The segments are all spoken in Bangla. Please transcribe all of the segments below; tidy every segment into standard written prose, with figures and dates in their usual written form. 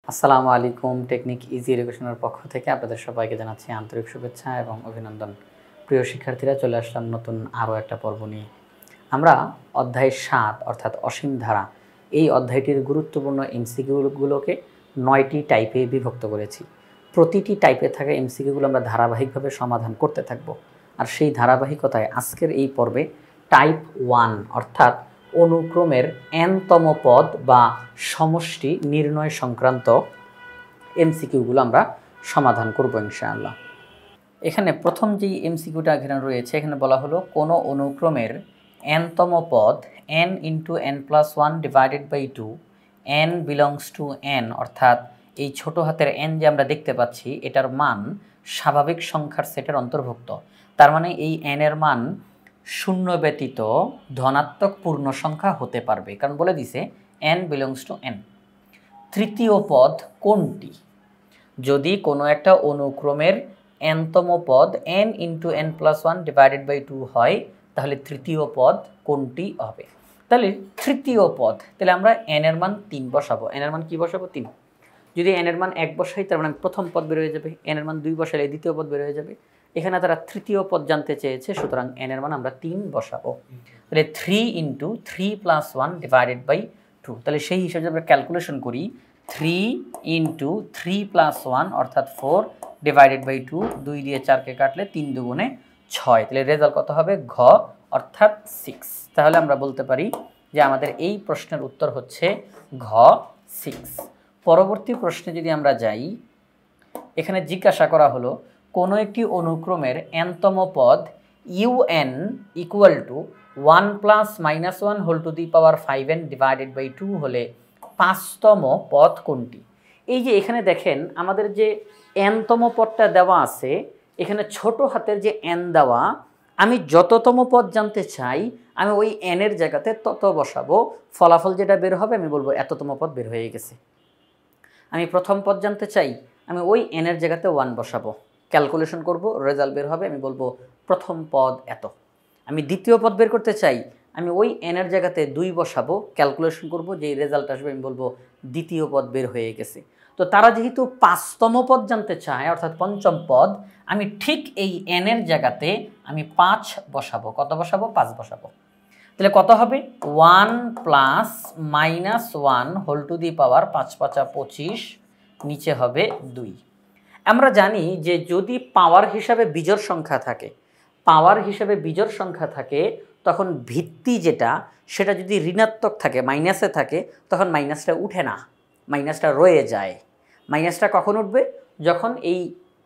আসসালামু আলাইকুম। টেকনিক ইজি এডুকেশনের পক্ষ থেকে আপনাদের সবাইকে জানাচ্ছি আন্তরিক শুভেচ্ছা এবং অভিনন্দন। প্রিয় শিক্ষার্থীরা, চলে আসলাম নতুন আরও একটা পর্ব নিয়ে। আমরা অধ্যায় ৭ অর্থাৎ অসীম ধারা, এই অধ্যায়টির গুরুত্বপূর্ণ এমসিকিউগুলোকে ৯টি টাইপে বিভক্ত করেছি। প্রতিটি টাইপে থাকা এমসিকিউগুলো আমরা ধারাবাহিকভাবে সমাধান করতে থাকব। আর সেই ধারাবাহিকতায় আজকের এই পর্বে টাইপ 1 অর্থাৎ অনুক্রমের n-তম পদ বা সমষ্টি নির্ণয় সংক্রান্ত এমসিকিউগুলো আমরা সমাধান করব ইনশাআল্লাহ। এখানে প্রথম যেই এমসিকিউটা এখানে রয়েছে, এখানে বলা হলো কোনো অনুক্রমের n-তম পদ n into n plus 1 divided by 2, n belongs to n অর্থাৎ এই ছোট হাতের n যে আমরা দেখতে পাচ্ছি এটার মান স্বাভাবিক সংখ্যার সেটের অন্তর্ভুক্ত। তার মানে এই n এর মান শূন্য ব্যতীত ধনাত্মক পূর্ণ সংখ্যা হতে পারবে, কারণ বলে দিছে n বিলংস টু n। তৃতীয় পদ কোনটি? যদি কোনো একটা অনুক্রমের n-তম পদ n into n plus 1 divided by 2 হয়, তাহলে তৃতীয় পদ কোনটি হবে? তাহলে তৃতীয় পদ, তাহলে আমরা n এর মান 3 বসাবো। n এর মান কি বসাবো? 3। যদি n এর মান 1 বসাই, তার মানে প্রথম পদ বের হয়ে যাবে। n এর মান 2 বসালে দ্বিতীয় পদ বের হয়ে যাবে। এখানে তারা তৃতীয় পদ জানতে চেয়েছে, সুতরাং n এর মান আমরা 3 বসাবো। তাহলে 3 ইন্টু 3 প্লাস 1 ডিভাইডেড বাই 2। তাহলে সেই হিসাবে আমরা ক্যালকুলেশন করি, 3 ইন্টু 3 প্লাস 1 অর্থাৎ 4 ডিভাইডেড বাই 2, 2 দিয়ে 4কে কাটলে 3 দুগুণে 6। তাহলে রেজাল্ট কত হবে? ঘ অর্থাৎ 6। তাহলে আমরা বলতে পারি যে আমাদের এই প্রশ্নের উত্তর হচ্ছে ঘ 6। পরবর্তী প্রশ্নে যদি আমরা যাই, এখানে জিজ্ঞাসা করা হলো কোনো একটি অনুক্রমের n-তম পদ un equal to 1 plus minus 1 whole to the power 5n divided by 2 হলে 5তম পদ কোনটি? এই যে এখানে দেখেন আমাদের যে n-তম পদটা দেওয়া আছে, এখানে ছোট হাতের যে n দেওয়া, আমি যততম পদ জানতে চাই আমি ওই n এর জায়গাতে তত বসাবো। ফলাফল যেটা বের হবে আমি বলবো এততম পদ বের হয়ে গেছে। আমি প্রথম পদ জানতে চাই, আমি ওই n এর জায়গাতে 1 বসাবো, ক্যালকুলেশন করব, রেজাল্ট বের হবে, আমি বলবো প্রথম পদ এত। আমি দ্বিতীয় পদ বের করতে চাই, আমি ওই n এর জায়গাতে 2 বসাবো, ক্যালকুলেশন করব, যেই রেজাল্ট আসবে আমি বলবো দ্বিতীয় পদ বের হয়ে গেছে। তো তারা যেহেতু 5তম পদ জানতে চায় অর্থাৎ পঞ্চম পদ, আমি ঠিক এই n এর জায়গাতে আমি 5 বসাবো। কত বসাবো? 5 বসাবো। তাহলে কত হবে? 1 plus minus 1 whole to the power 5 5 25, নিচে হবে 2। আমরা জানি যে যদি পাওয়ার হিসাবে বিজোড় সংখ্যা থাকে, তখন ভিত্তি যেটা সেটা যদি ঋণাত্মক থাকে, মাইনাসে থাকে, তখন মাইনাসটা উঠে না, মাইনাসটা রয়ে যায়। মাইনাসটা কখন উঠবে? যখন এই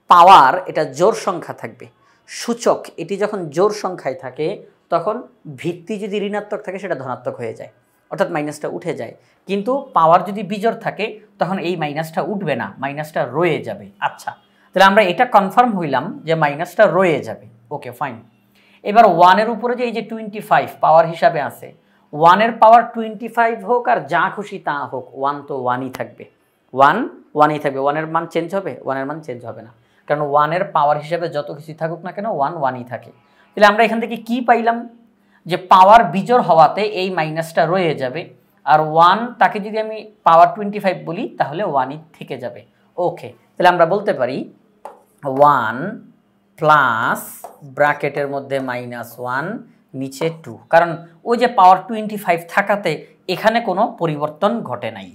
পাওয়ার এটা জোড় সংখ্যা থাকবে, সূচক এটি যখন জোড় সংখ্যায় থাকে, তখন ভিত্তি যদি ঋণাত্মক থাকে সেটা ধনাত্মক হয়ে যায়, অর্থাৎ মাইনাসটা উঠে যায়। কিন্তু পাওয়ার যদি বিজোড় থাকে তখন এই মাইনাসটা উঠবে না, মাইনাসটা রয়ে যাবে। আচ্ছা, তাহলে আমরা এটা কনফার্ম হইলাম যে মাইনাসটা রয়ে যাবে। ওকে, ফাইন। এবার 1-এর উপরে যে এই যে 25 পাওয়ার হিসাবে আছে, 1-এর পাওয়ার 25 হোক আর যা খুশি তা হোক, 1 তো 1ই থাকবে। 1 1ই থাকবে। 1-এর মান চেঞ্জ হবে? 1-এর মান চেঞ্জ হবে না, কারণ 1-এর পাওয়ার হিসাবে যত কিছু থাকুক না কেন 1 1ই থাকে। তাহলে আমরা এখান থেকে কি পাইলাম? যে পাওয়ার বিজোড় হওয়াতে এই মাইনাসটা রয়ে যাবে, আর 1 তাকে যদি আমি পাওয়ার 25 বলি তাহলে 1ই থেকে যাবে। ওকে, তাহলে আমরা বলতে পারি 1 প্লাস ব্র্যাকেটের মধ্যে -1 নিচে 2, কারণ ওই যে পাওয়ার 25 থাকাতে এখানে কোনো পরিবর্তন ঘটে নাই।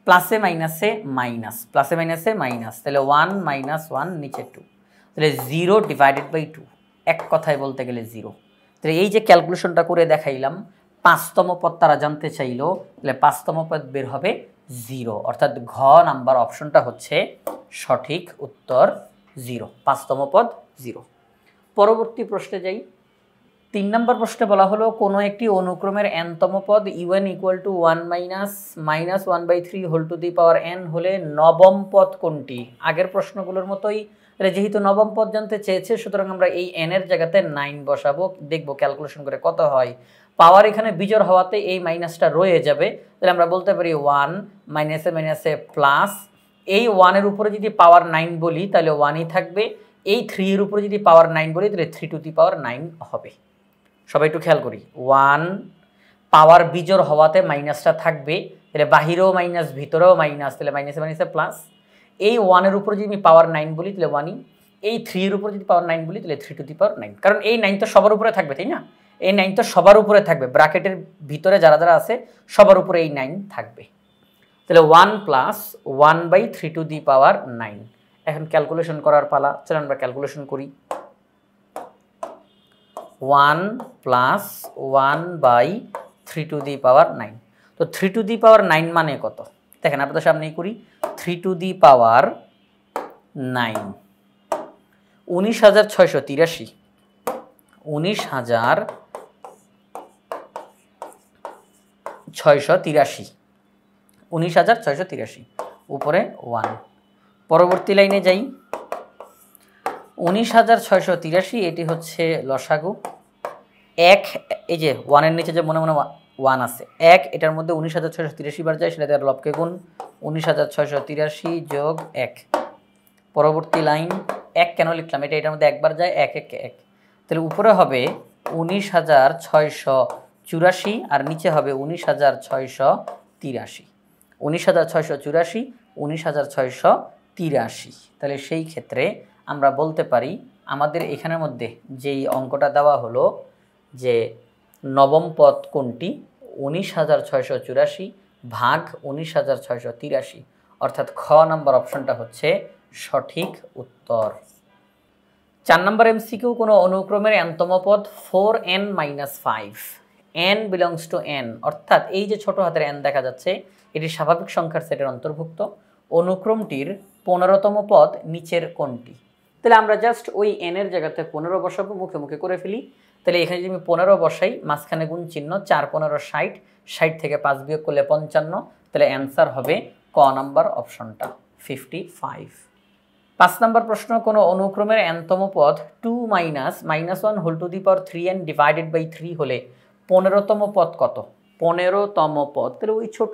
প্লাসে মাইনাসে মাইনাস, প্লাসে মাইনাসে মাইনাস, তাহলে 1 -1 নিচে 2, তাহলে 0 ডিভাইডেড বাই 2, এক কথায় বলতে গেলে 0। তাহলে এই যে ক্যালকুলেশনটা করে দেখাইলাম, 5তম পদ তারা জানতে চাইল, তাহলে 5তম পদ বের হবে 0, অর্থাৎ ঘ নাম্বার অপশনটা হচ্ছে সঠিক উত্তর 0, 5তম পদ 0। পরবর্তী প্রশ্নে যাই। 3 নম্বর প্রশ্নে বলা হলো কোনো একটি অনুক্রমের n-তম পদ un equal to 1 minus 1/3 whole to the power n হলে নবম পদ কোনটি? আগের প্রশ্নগুলোর মতোই, যেহেতু নবম পদ জানতে চেয়েছে, সুতরাং আমরা এই n এর জায়গাতে 9 বসাবো, দেখবো ক্যালকুলেশন করে কত হয়। পাওয়ার এখানে বিজোড় হওয়াতে এই মাইনাসটা রয়ে যাবে, তাহলে আমরা বলতে পারি 1 মাইনাসে মাইনাসে প্লাস, এই 1-এর উপরে যদি পাওয়ার 9 বলি তাহলে 1ই থাকবে, এই 3 এর উপরে যদি পাওয়ার 9 বলি তাহলে 3 টু দি পাওয়ার 9 হবে। সবাই একটু খেয়াল করি, 1 পাওয়ার বিজোড় হওয়াতে মাইনাসটা থাকবে, তাহলে বাহিরেও মাইনাস, ভিতরেও মাইনাস, তাহলে মাইনাসে মাইনাসে প্লাস। এই 1-এর উপরে যদি আমি পাওয়ার 9 বলি তাহলে 1ই, এই 3-এর উপরে যদি পাওয়ার 9 বলি তাহলে 3 টু দি পাওয়ার 9, কারণ এই 9 তো সবার উপরে থাকবে, তাই না? এই 9 তো সবার উপরে থাকবে, ব্র্যাকেটের ভিতরে যারা যারা আছে সবার উপরে এই 9 থাকবে। তাহলে 1 প্লাস 1/3 টু দি পাওয়ার 9। এখন ক্যালকুলেশন করার পালা, চলো আমরা ক্যালকুলেশন করি। 1 প্লাস 1/3 টু দি পাওয়ার 9। তো 3 টু দি পাওয়ার 9 মানে কত? দেখেন আপনাদের সামনেই করি। 3 টু দি পাওয়ার 9 19,683, 19,683, 19,683 উপরে 1। পরবর্তী লাইনে যাই। 19,683 এটি হচ্ছে লসাগু। 1 এই যে 1-এর নিচে যে মনে মনে 1 আছে, 1 এটার মধ্যে 19,683 বার যায়, সেটা দিয়ে লবকে গুণ, 19,683 যোগ 1। পরবর্তী লাইন 1 কেন লিখলাম? এটার মধ্যে একবার যায়, 1 1 1, তাহলে উপরে হবে 19,684 আর নিচে হবে 19,683, 19,684, 19,683। তাহলে সেই ক্ষেত্রে আমরা বলতে পারি আমাদের এখানের মধ্যে যেই অঙ্কটা দেওয়া হলো যে নবম পদ কোনটি, 19,684 ভাগ 19,683, অর্থাৎ খ নাম্বার অপশনটা হচ্ছে সঠিক উত্তর। 4 নম্বর এমসিকিউ, কোনো অনুক্রমের nতম পদ 4n-5, n belongs to n, অর্থাৎ এই যে ছোট হাতের n দেখা যাচ্ছে এটি স্বাভাবিক সংখ্যার সেটের অন্তর্ভুক্ত। অনুক্রমটির 15তম পদ নিচের কোনটি? তাহলে আমরা জাস্ট ওই n এর জায়গাতে 15 বসাবো, মুখে মুখে করে ফেলি। তাহলে এখানে যদি আমি 15 বসাই, মাঝখানে গুণ চিহ্ন, 4 15 60, 60 থেকে 5 বিয়োগ করলে 55, তাহলে অ্যান্সার হবে ক নাম্বার অপশনটা 55। 5 নম্বর প্রশ্ন, কোনো অনুক্রমের nতম পদ 2 -1 whole to the power 3n divided by 3 হলে 15তম পদ কত? 15তম পদ, তাহলে ওই ছোট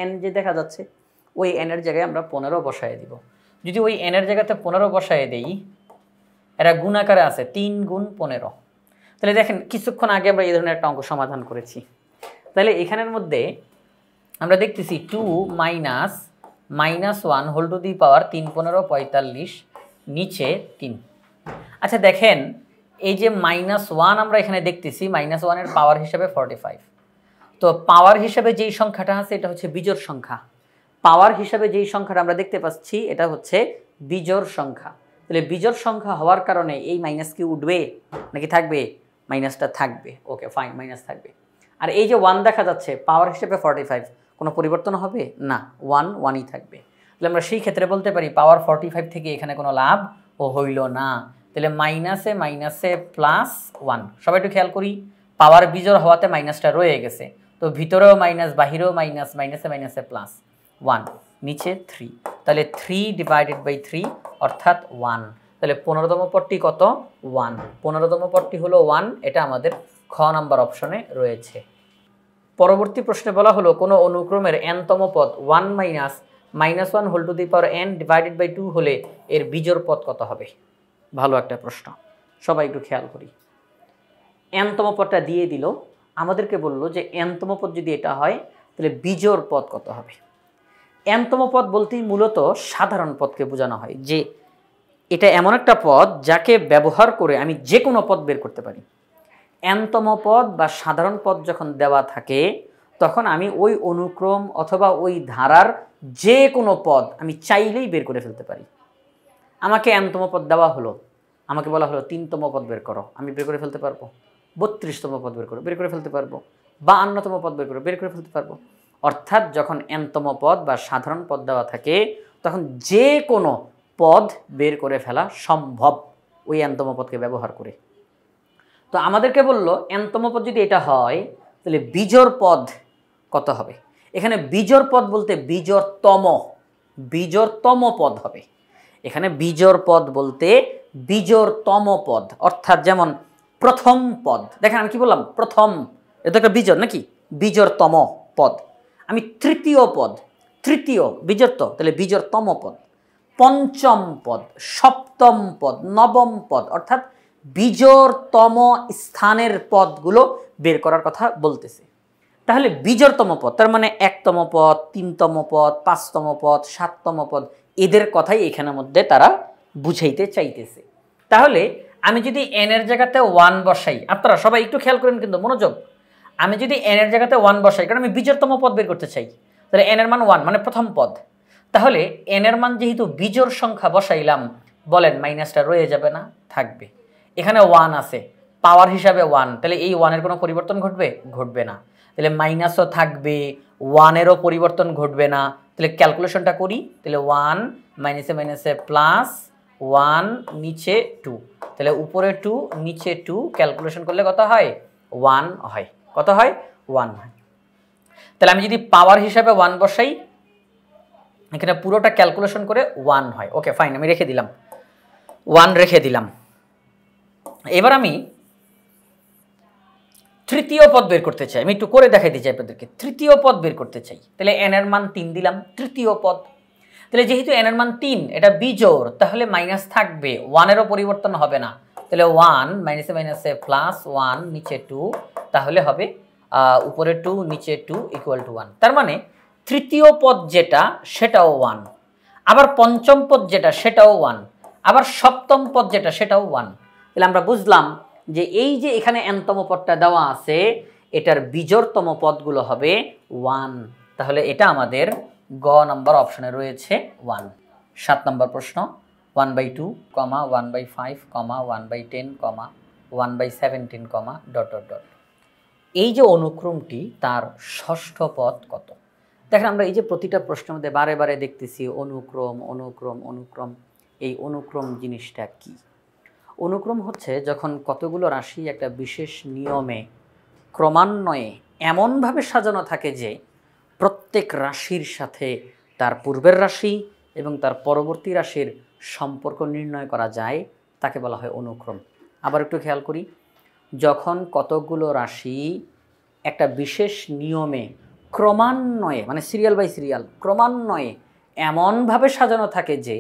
n যে দেখা যাচ্ছে ওই n এর জায়গায় আমরা 15 বসায় দিব। যদি ওই n এর জায়গাতে 15 বসায় দেই, এরা গুণ আকারে আছে, 3 গুণ 15। তাহলে দেখেন কিছুক্ষণ আগে আমরা এই ধরনের একটা অঙ্ক সমাধান করেছি। তাহলে এখানের মধ্যে আমরা দেখতেছি 2 -1 হোল টু দি পাওয়ার 3 15 45 নিচে 3। আচ্ছা দেখেন এই যে -1 আমরা এখানে দেখতেছি, -1 এর পাওয়ার হিসাবে 45। তো পাওয়ার হিসাবে যেই সংখ্যাটা আছে এটা হচ্ছে বিজোড় সংখ্যা। পাওয়ার হিসাবে যেই সংখ্যাটা আমরা দেখতে পাচ্ছি এটা হচ্ছে বিজোড় সংখ্যা। তাহলে বিজোড় সংখ্যা হওয়ার কারণে এই মাইনাস কি উঠবে নাকি থাকবে? মাইনাসটা থাকবে। ওকে ফাইন, মাইনাস থাকবে। আর এই যে 1 দেখা যাচ্ছে পাওয়ার হিসেবে 45, কোনো পরিবর্তন হবে না, 1ই থাকবে। তাহলে আমরা সেই ক্ষেত্রে বলতে পারি পাওয়ার 45 থেকে এখানে কোনো লাভ ও হইল না। তাহলে মাইনাসে মাইনাসে +1। সবাই একটু খেয়াল করি, পাওয়ার বিজোড় হওয়াতে মাইনাসটা রয়ে গেছে, তো ভিতরেও মাইনাস বাহিরেও মাইনাস, মাইনাসে মাইনাসে +1 নিচে 3। তাহলে 3 ডিভাইডেড বাই 3 অর্থাৎ 1। তাহলে 15তম পদটি কত? 1। 15তম পদটি হলো 1, এটা আমাদের খ নাম্বার অপশনে রয়েছে। পরবর্তী প্রশ্নে বলা হলো কোনো অনুক্রমের nতম পদ 1 -1 whole to the power n divided by 2 হলে এর বিজোড় পদ কত হবে? ভালো একটা প্রশ্ন, সবাই একটু খেয়াল করি। nতম পদটা দিয়ে দিল, আমাদেরকে বলল যে nতম পদ যদি এটা হয় তাহলে বিজোড় পদ কত হবে। nতম পদ বলতেই মূলত সাধারণ পদকে বোঝানো হয়, যে এটা এমন একটা পদ যাকে ব্যবহার করে আমি যে কোনো পদ বের করতে পারি। nতম পদ বা সাধারণ পদ যখন দেওয়া থাকে তখন আমি ওই অনুক্রম অথবা ওই ধারার যে কোনো পদ আমি চাইলেই বের করে ফেলতে পারি। আমাকে nতম পদ দেওয়া হলো, আমাকে বলা হলো 3তম পদ বের করো, আমি বের করে ফেলতে পারবো। 32তম পদ বের করে ফেলতে পারবো। 52তম পদ বের করে ফেলতে পারবো। অর্থাৎ যখন nতম পদ বা সাধারণ পদ দেওয়া থাকে তখন যে কোনো পদ বের করে ফেলা সম্ভব ওই nতম পদকে ব্যবহার করে। তো আমাদেরকে বলল nতম পদ যদি এটা হয় তাহলে বিজোড় পদ কত হবে। এখানে বিজোড় পদ বলতে বিজোড়তম পদ হবে। এখানে বিজোড় পদ বলতে বিজোড়তম পদ, অর্থাৎ যেমন প্রথম পদ, দেখেন আমি কি বললাম, প্রথম, এটা একটা বিজোড় নাকি, বিজোড়তম পদ। আমি তৃতীয় পদ, তৃতীয় বিজোড় তো, তাহলে বিজোড়তম পদ। পঞ্চম পদ, সপ্তম পদ, নবম পদ, অর্থাৎ বিজোড়তম স্থানের পদগুলো বের করার কথা বলতেছে। তাহলে বিজোড়তম পদ তার মানে 1তম পদ, 3তম পদ, 5তম পদ, 7তম পদ এদের কথাই এখানের মধ্যে তারা বুঝাইতে চাইতেছে। তাহলে আমি যদি n এর জায়গাতে 1 বসাই, আপনারা সবাই একটু খেয়াল করেন কিন্তু মনোযোগ, আমি যদি n এর জায়গাতে 1 বসাই কারণ আমি বিজোড়তম পদ বের করতে চাই, তাহলে n এর মান 1 মানে প্রথম পদ। তাহলে n এর মান যেহেতু বিজোড় সংখ্যা বসাইলাম, বলেন মাইনাসটা রয়ে যাবে না? থাকবে। এখানে 1 আছে, পাওয়ার হিসাবে 1, তাহলে এই 1 এর কোনো পরিবর্তন ঘটবে? ঘটবে না। তাহলে মাইনাসও থাকবে, 1 এরও পরিবর্তন ঘটবে না। তাহলে ক্যালকুলেশনটা করি, তাহলে 1 মাইনাসে মাইনাসে প্লাস 1 নিচে 2, তাহলে উপরে 2 নিচে 2 ক্যালকুলেশন করলে কত হয়? 1 হয়। কত হয়? 1 হয়। তাহলে আমি যদি পাওয়ার হিসাবে 1 বসাই, এখানে পুরোটা ক্যালকুলেশন করে 1 হয়। ওকে ফাইন, আমি রেখে দিলাম, 1 রেখে দিলাম। এবার আমি তৃতীয় পদ বের করতে চাই, আমি একটু করে দেখাইতে চাই আপনাদেরকে। তৃতীয় পদ বের করতে চাই, তাহলে n এর মান 3 দিলাম, তৃতীয় পদ। তাহলে যেহেতু n এর মান 3, এটা বিজোড়, তাহলে মাইনাস থাকবে, 1 এরও পরিবর্তন হবে না। তাহলে 1 মাইনাসে মাইনাসে প্লাস 1 নিচে 2, তাহলে হবে উপরে 2 নিচে 2 ইকুয়াল টু 1। তার মানে তৃতীয় পদ যেটা সেটাও 1, আবার পঞ্চম পদ যেটা সেটাও 1, আবার সপ্তম পদ যেটা সেটাও 1। তাহলে আমরা বুঝলাম যে এই যে এখানে nতম পদটা দেওয়া আছে, এটার বিজোড়তম পদগুলো হবে 1। তাহলে এটা আমাদের গ নাম্বার অপশনে রয়েছে 1। 7 নম্বর প্রশ্ন, 1/2, 1/5, 1/10, 1/17, ... এই যে অনুক্রমটি তার ষষ্ঠ পদ কত? দেখেন আমরা এই যে প্রতিটা প্রশ্নের মধ্যে বারে বারে দেখতেছি অনুক্রম অনুক্রম অনুক্রম। এই অনুক্রম জিনিসটা কি? অনুক্রম হচ্ছে যখন কতগুলো রাশি একটা বিশেষ নিয়মে ক্রমান্বয়ে এমনভাবে সাজানো থাকে যে প্রত্যেক রাশির সাথে তার পূর্বের রাশি এবং তার পরবর্তী রাশির সম্পর্ক নির্ণয় করা যায়, তাকে বলা হয় অনুক্রম। আবার একটু খেয়াল করি, যখন কতগুলো রাশি একটা বিশেষ নিয়মে ক্রমান্বয়ে মানে সিরিয়াল বাই সিরিয়াল ক্রমান্বয়ে এমনভাবে সাজানো থাকে যে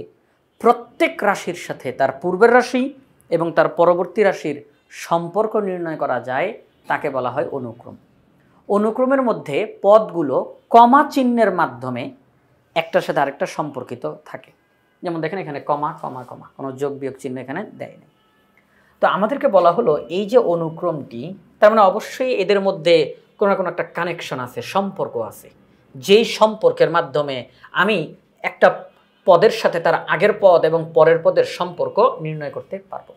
প্রত্যেক রাশির সাথে তার পূর্বের রাশি এবং তার পরবর্তী রাশির সম্পর্ক নির্ণয় করা যায়, তাকে বলা হয় অনুক্রম। অনুক্রমের মধ্যে পদগুলো কমা চিহ্নের মাধ্যমে একটার সাথে আরেকটা সম্পর্কিত থাকে। যেমন দেখেন এখানে কমা কমা কমা, কোনো যোগ বিয়োগ চিহ্ন এখানে দেয়নি। তো আমাদেরকে বলা হলো এই যে অনুক্রমটি, তার মানে অবশ্যই এদের মধ্যে কোনো না কোনো একটা কানেকশন আছে, সম্পর্ক আছে, যেই সম্পর্কের মাধ্যমে আমি একটা পদের সাথে তার আগের পদ এবং পরের পদের সম্পর্ক নির্ণয় করতে পারবো।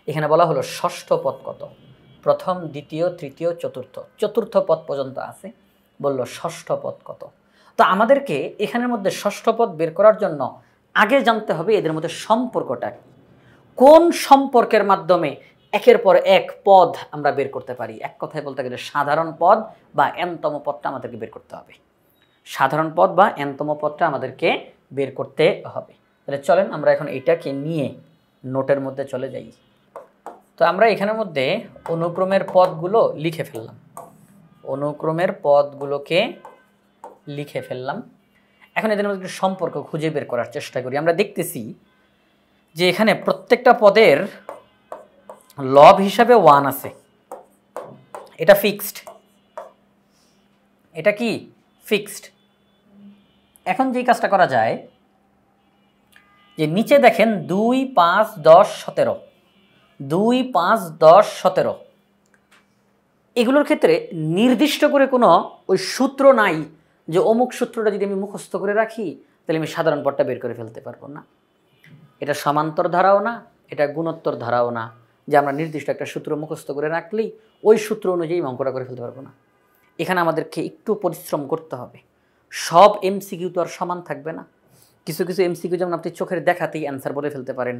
এখানে বলা হলো ষষ্ঠ পদ কত? প্রথম, দ্বিতীয়, তৃতীয়, চতুর্থ পদ পর্যন্ত আছে, বলল ষষ্ঠ পদ কত? তো আমাদেরকে এখানের মধ্যে ষষ্ঠ পদ বের করার জন্য আগে জানতে হবে এদের মধ্যে সম্পর্কটা কি, কোন সম্পর্কের মাধ্যমে একের পর এক পদ আমরা বের করতে পারি। এক কথায় বলতে গেলে সাধারণ পদ বা nতম পদটা আমাদেরকে বের করতে হবে। সাধারণ পদ বা nতম পদটা আমাদেরকে বের করতে হবে। তাহলে চলেন আমরা এখন এটাকে নিয়ে নোটের মধ্যে চলে যাই। তো আমরা এখানের মধ্যে অনুক্রমের পদগুলো লিখে ফেললাম, অনুক্রমের পদগুলোকে লিখে ফেললাম। এখন এদের মধ্যে সম্পর্ক খুঁজে বের করার চেষ্টা করি। আমরা দেখতেছি যে এখানে প্রত্যেকটা পদের লব হিসাবে 1 আছে, এটা ফিক্সড, এটা কি ফিক্সড। এখন যেই কাজটা করা যায় যে নিচে দেখেন 2, 5, 10, 17, 2, 5, 10, 17 এগুলোর ক্ষেত্রে নির্দিষ্ট করে কোনো ওই সূত্র নাই যে অমুক সূত্রটা যদি আমি মুখস্থ করে রাখি তাহলে আমি সাধারণ পদটা বের করে ফেলতে পারবো না। এটা সমান্তর ধারাও না, এটা গুণোত্তর ধারাও না যে আমরা নির্দিষ্ট একটা সূত্র মুখস্থ করে রাখলেই ওই সূত্র অনুযায়ী অঙ্কটা করে ফেলতে পারবো না। এখানে আমাদেরকে একটু পরিশ্রম করতে হবে। সব এমসিকিউ তো আর সমান থাকবে না। কিছু কিছু এমসিকিউ যেমন আপনি চোখের দেখাতেই অ্যান্সার বলে ফেলতে পারেন,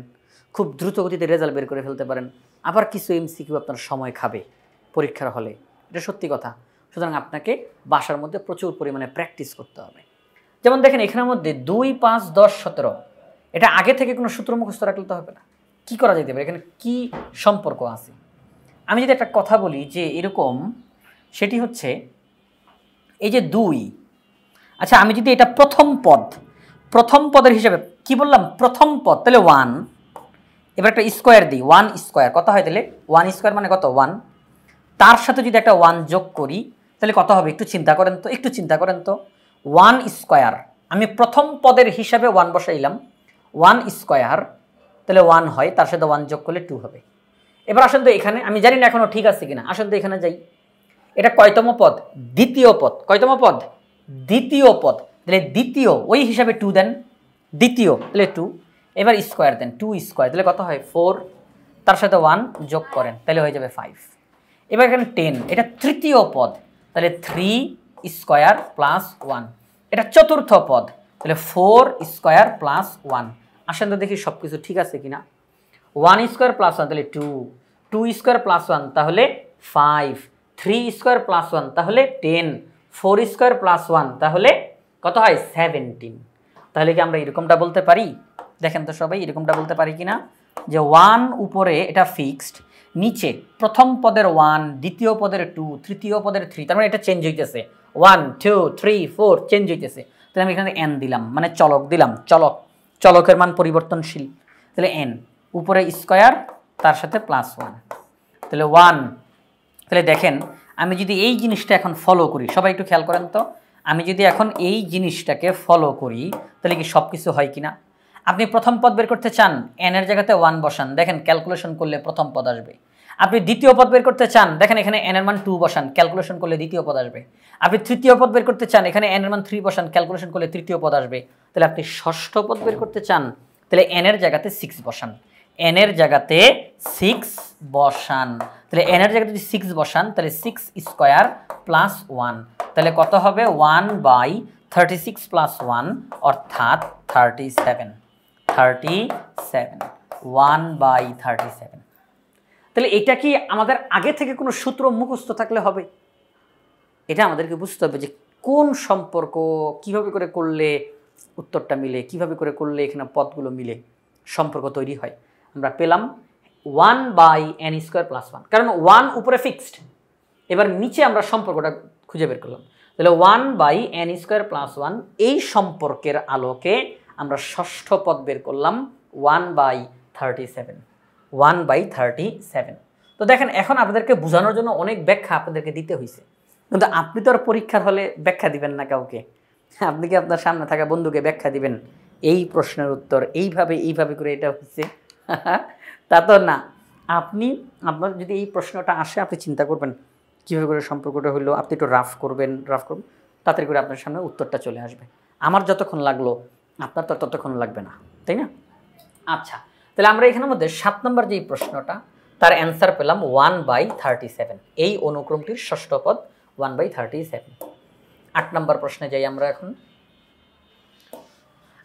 খুব দ্রুত গতিতে রেজাল্ট বের করে ফেলতে পারেন, আবার কিছু এমসিকিউ আপনার সময় খাবে পরীক্ষার হলে, এটা সত্যি কথা। সুতরাং আপনাকে বাসার মধ্যে প্রচুর পরিমাণে প্র্যাকটিস করতে হবে। যেমন দেখেন এখানের মধ্যে 2, 5, 10, 17 এটা আগে থেকে কোনো সূত্র মুখস্থ রাখলে তো হবে না। কী করা যেতে পারে, এখানে কি সম্পর্ক আছে? আমি যদি একটা কথা বলি যে এরকম, সেটি হচ্ছে এই যে 2, আচ্ছা আমি যদি এটা প্রথম পদের হিসাবে কি বললাম, প্রথম পদ, তাহলে 1, এবার একটা স্কোয়ার দিই, 1 স্কোয়ার কত হয়? তাহলে 1 স্কোয়ার মানে কত? 1। তার সাথে যদি একটা 1 যোগ করি তাহলে তাহলে কত হবে একটু চিন্তা করেন তো 1 স্কয়ার, আমি প্রথম পদের হিসাবে 1 বসাইলাম, 1 স্কয়ার তাহলে 1 হয়, তার সাথে 1 যোগ করলে 2 হবে। এবার আসেন তো এখানে, আমি জানি না এখনো ঠিক আছে কিনা, আসেন তো এখানে যাই। এটা কয়তম পদ? দ্বিতীয় পদ। কয়তম পদ? দ্বিতীয় পদ। তাহলে দ্বিতীয় ওই হিসাবে 2 দেন, দ্বিতীয় তাহলে 2, এবার স্কয়ার দেন, 2 স্কয়ার তাহলে কত হয় 4, তার সাথে 1 যোগ করেন তাহলে হয়ে যাবে 5। এবার এখানে 10, এটা তৃতীয় পদ, তাহলে 3 স্কয়ার প্লাস 1। এটা চতুর্থ পদ, তাহলে 4 স্কয়ার প্লাস 1। আসেন তো দেখি সব কিছু ঠিক আছে কিনা। 1 স্কয়ার প্লাস 1 তাহলে 2, 2 স্কয়ার প্লাস 1 তাহলে 5, 3 স্কয়ার প্লাস 1 তাহলে 10, 4 স্কয়ার প্লাস 1 তাহলে কত হয় 17। তাহলে কি আমরা এরকমটা বলতে পারি? দেখেন তো সবাই এরকমটা বলতে পারি কিনা, যে 1 উপরে এটা ফিক্সড, নিচে প্রথম পদের 1, দ্বিতীয় পদের 2, তৃতীয় পদের 3, তার মানে এটা চেঞ্জ হইতেছে 1 2 3 4 চেঞ্জ হইতেছে। তাহলে আমি এখানে n দিলাম, মানে চলক দিলাম, চলকের মান পরিবর্তনশীল, তাহলে n উপরে স্কয়ার তার সাথে প্লাস 1 তাহলে 1। তাহলে দেখেন আমি যদি এই জিনিসটা এখন ফলো করি, সবাই একটু খেয়াল করেন তো, আমি যদি এখন এই জিনিসটাকে ফলো করি তাহলে কি সব কিছু হয় কিনা। আপনি প্রথম পদ বের করতে চান, n এর জায়গাতে 1 বসান, দেখেন ক্যালকুলেশন করলে প্রথম পদ আসবে। আপনি দ্বিতীয় পদ বের করতে চান, দেখেন এখানে n এর মান 2 বসান, ক্যালকুলেশন করলে দ্বিতীয় পদ আসবে। আপনি তৃতীয় পদ বের করতে চান, এখানে n এর মান 3 বসান, ক্যালকুলেশন করলে তৃতীয় পদ আসবে। তাহলে আপনি ষষ্ঠ পদ বের করতে চান, তাহলে n এর জায়গাতে 6 বসান, n এর জায়গাতে 6 বসান। তাহলে n এর জায়গাতে যদি 6 বসান তাহলে 6 স্কয়ার প্লাস 1 তাহলে কত হবে 1/36 প্লাস 1 অর্থাৎ 37, 1/37। তাহলে এটা কি আমাদের আগে থেকে কোনো সূত্র মুখস্থ থাকলে হবে? এটা আমাদেরকে বুঝতে হবে যে কোন সম্পর্ক কিভাবে করে করলে উত্তরটা মিলে, কিভাবে করে করলে এখানে পদগুলো মিলে সম্পর্ক তৈরি হয়। আমরা পেলাম 1/n² + 1, কারণ 1 উপরে ফিক্সড, এবার নিচে আমরা সম্পর্কটা খুঁজে বের করলাম। তাহলে 1/n² + 1 এই সম্পর্কের আলোকে আমরা ষষ্ঠ পদ বের করলাম 1/37, 1/37। তো দেখেন এখন আপনাদেরকে বোঝানোর জন্য অনেক ব্যাখ্যা আপনাদেরকে দিতে হয়েছে, কিন্তু আপনি তো আর পরীক্ষার হলে ব্যাখ্যা দিবেন না কাউকে। আপনি কি আপনার সামনে থাকা বন্ধুকে ব্যাখ্যা দিবেন এই প্রশ্নের উত্তর এইভাবে করে এটা হচ্ছে? তা তো না। আপনি আপনার যদি এই প্রশ্নটা আসে আপনি চিন্তা করবেন কীভাবে করে সম্পর্কটা হলো, আপনি একটু রাফ করবেন, তাড়াতাড়ি করে আপনার সামনে উত্তরটা চলে আসবে। আমার যতক্ষণ লাগলো আপনার তো ততক্ষণ লাগবে না, তাই না? আচ্ছা, তাহলে আমরা এখানের মধ্যে 7 নম্বর যেই প্রশ্নটা তার অ্যান্সার পেলাম 1/37, এই অনুক্রমটির ষষ্ঠ পদ 1/37। 8 নম্বর প্রশ্নে যাই আমরা এখন।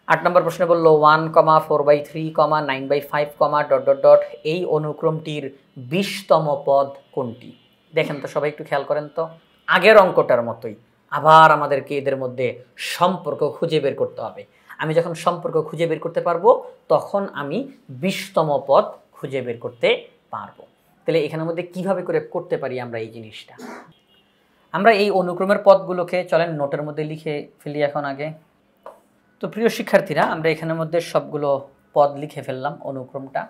8 নম্বর প্রশ্নে বলল 1, 4/3, 9/5, ... এই অনুক্রমটির 20তম পদ কোনটি? দেখেন তো সবাই একটু খেয়াল করেন তো, আগের অঙ্কটার মতোই আবার আমাদেরকে এদের মধ্যে সম্পর্ক খুঁজে বের করতে হবে। আমি যখন সম্পর্ক খুঁজে বের করতে পারবো তখন আমি 20তম পদ খুঁজে বের করতে পারবো। তাহলে এখানের মধ্যে কিভাবে করে করতে পারি আমরা এই জিনিসটা? আমরা এই অনুক্রমের পদগুলোকে চলেন নোটের মধ্যে লিখে ফেলি এখন আগে। তো প্রিয় শিক্ষার্থীরা, আমরা এখানের মধ্যে সবগুলো পদ লিখে ফেললাম অনুক্রমটা।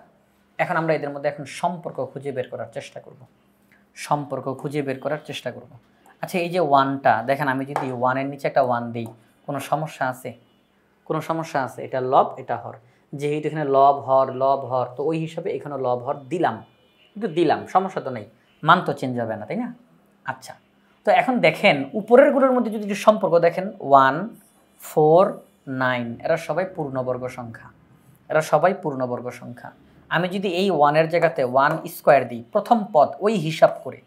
এখন আমরা এদের মধ্যে এখন সম্পর্ক খুঁজে বের করার চেষ্টা করব। আচ্ছা, এই যে 1টা দেখেন, আমি যদি 1 এর নিচে একটা 1 দিই কোনো সমস্যা আছে? কোনো সমস্যা আছে? এটা লব এটা হর, যেহেতু এখানে লব হর তো ওই হিসাবে এখানে লব হর দিলাম, কিন্তু দিলাম, সমস্যা তো নেই, মান তো চেঞ্জ হবে না, তাই না? আচ্ছা, তো এখন দেখেন উপরেরগুলোর মধ্যে যদি সম্পর্ক দেখেন 1, 4, 9 এরা সবাই পূর্ণবর্গ সংখ্যা। আমি যদি এই 1 এর জায়গাতে 1 স্কয়ার দিই প্রথম পদ ওই হিসাব করে,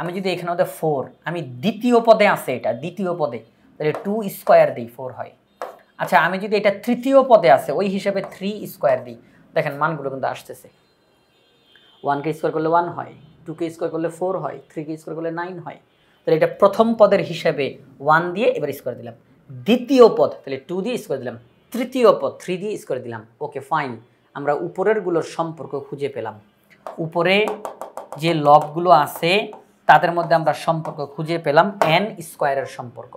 আমি যদি এখানে মধ্যে 4, আমি দ্বিতীয় পদে আছে, এটা দ্বিতীয় পদে, তাহলে 2 স্কয়ার দিই 4 হয়। আচ্ছা, আমি যদি এটা তৃতীয় পদে আছে ওই হিসাবে 3 স্কয়ার দিই, দেখেন মানগুলো কিন্তু আসতেছে। 1কে স্কয়ার করলে 1 হয়, 2কে স্কয়ার করলে 4 হয়, 3কে স্কয়ার করলে 9 হয়। তাহলে এটা প্রথম পদের হিসাবে 1 দিয়ে এবার স্কয়ার দিলাম, দ্বিতীয় পদ তাহলে 2 দিয়ে স্কয়ার দিলাম, তৃতীয় পদ 3 দিয়ে স্কয়ার দিলাম। ওকে ফাইন, আমরা উপরেরগুলোর সম্পর্ক খুঁজে পেলাম। উপরে যে লবগুলো আছে তাদের মধ্যে আমরা সম্পর্ক খুঁজে পেলাম n স্কয়ারের সম্পর্ক।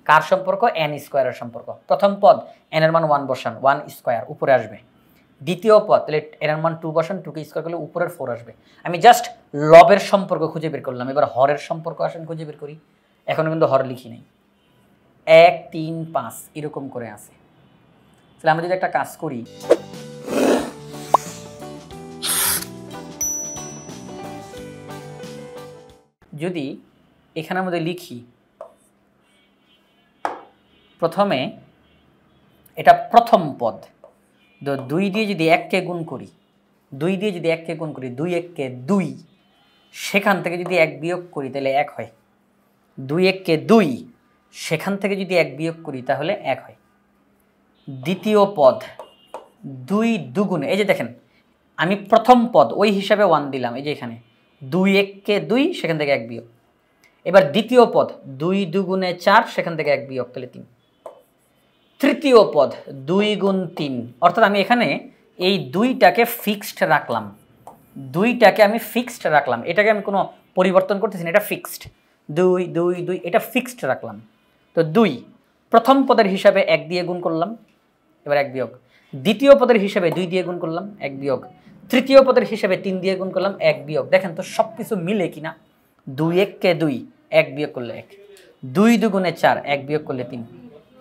কার সম্পর্ক? n স্কয়ারের সম্পর্ক। প্রথম পদ n এর মান 1 বসান, 1 স্কয়ার উপরে আসবে। দ্বিতীয় পদ তাহলে n এর মান 2 বসান, 2কে স্কয়ার করলে উপরের 4 আসবে। আমি জাস্ট লবের সম্পর্ক খুঁজে বের করলাম, এবার হরের সম্পর্ক আসেন খুঁজে বের করি। এখনো কিন্তু হর লিখি নাই। 1 3 5 এরকম করে আছে। তাহলে আমরা যদি একটা কাজ করি, যদি এখানের মধ্যে লিখি প্রথমে এটা প্রথম পদ, 2 দিয়ে যদি 1কে গুণ করি, 2 দিয়ে যদি 1কে গুণ করি, 2 1কে 2, সেখান থেকে যদি 1 বিয়োগ করি তাহলে 1 হয়। 2 1কে 2, সেখান থেকে যদি 1 বিয়োগ করি তাহলে 1 হয়। দ্বিতীয় পদ 2 দুগুণে, এই যে দেখেন আমি প্রথম পদ ওই হিসাবে 1 দিলাম, এই যে এখানে 2 1কে 2, সেখান থেকে 1 বিয়োগ। এবার দ্বিতীয় পদ 2 দুগুণে 4, সেখান থেকে 1 বিয়োগ, তাহলে 3। তৃতীয় পদ 2 গুণ 3, অর্থাৎ আমি এখানে এই 2টাকে ফিক্সড রাখলাম, 2টাকে আমি ফিক্সড রাখলাম, এটাকে আমি কোনো পরিবর্তন করতেছি না, এটা ফিক্সড। 2 2 2 এটা ফিক্সড রাখলাম। তো 2 প্রথম পদের হিসাবে 1 দিয়ে গুণ করলাম, এবার 1 বিয়োগ। দ্বিতীয় পদের হিসাবে 2 দিয়ে গুণ করলাম, 1 বিয়োগ। তৃতীয় পদের হিসাবে 3 দিয়ে গুণ করলাম, 1 বিয়োগ। দেখেন তো সব কিছু মিলে কিনা। 2 1কে 2, 1 বিয়োগ করলে 1। 2 দুগুণে 4, 1 বিয়োগ করলে 3।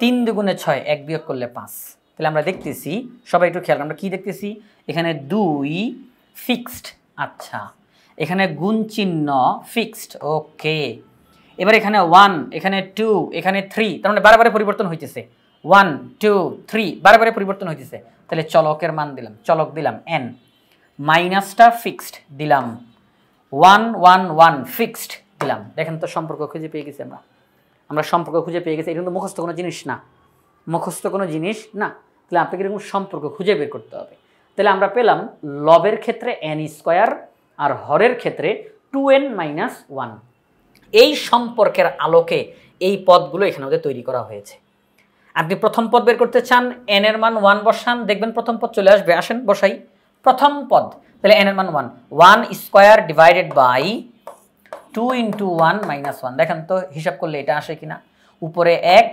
3 দুগুণে 6, 1 বিয়োগ করলে 5। তাহলে আমরা দেখতেছি, সবাই একটু খেয়াল, আমরা কি দেখতেছি এখানে 2 ফিক্সড, আচ্ছা এখানে গুণ চিহ্ন ফিক্সড, ওকে। এবার এখানে 1, এখানে 2, এখানে 3, তার মানে বারে পরিবর্তন হইতেছে। 1 2 3 বারে পরিবর্তন হইতেছে। তাহলে চলকের মান দিলাম, চলক দিলাম n, মাইনাসটা ফিক্সড দিলাম, 1 1 1 ফিক্সড দিলাম। দেখেন তো সম্পর্ক খুঁজে পেয়ে গেছি আমরা সম্পর্ক খুঁজে পেয়ে গেছি। এটা কিন্তু মুখস্থ কোনো জিনিস না, মুখস্থ কোনো জিনিস না। তাহলে আপনাকে এরকম সম্পর্ক খুঁজে বের করতে হবে। তাহলে আমরা পেলাম লবের ক্ষেত্রে n² আর হরের ক্ষেত্রে 2n - 1। এই সম্পর্কের আলোকে এই পদগুলো এখানে আমাদের তৈরি করা হয়েছে। আপনি প্রথম পদ বের করতে চান, n এর মান 1 বসান, দেখবেন প্রথম পদ চলে আসবে। আসেন বসাই প্রথম পদ। তাহলে n এর মান 1, 1² ডিভাইডেড বাই 2 × 1 - 1। দেখেন তো হিসাব করলে এটা আসে কিনা। উপরে 1,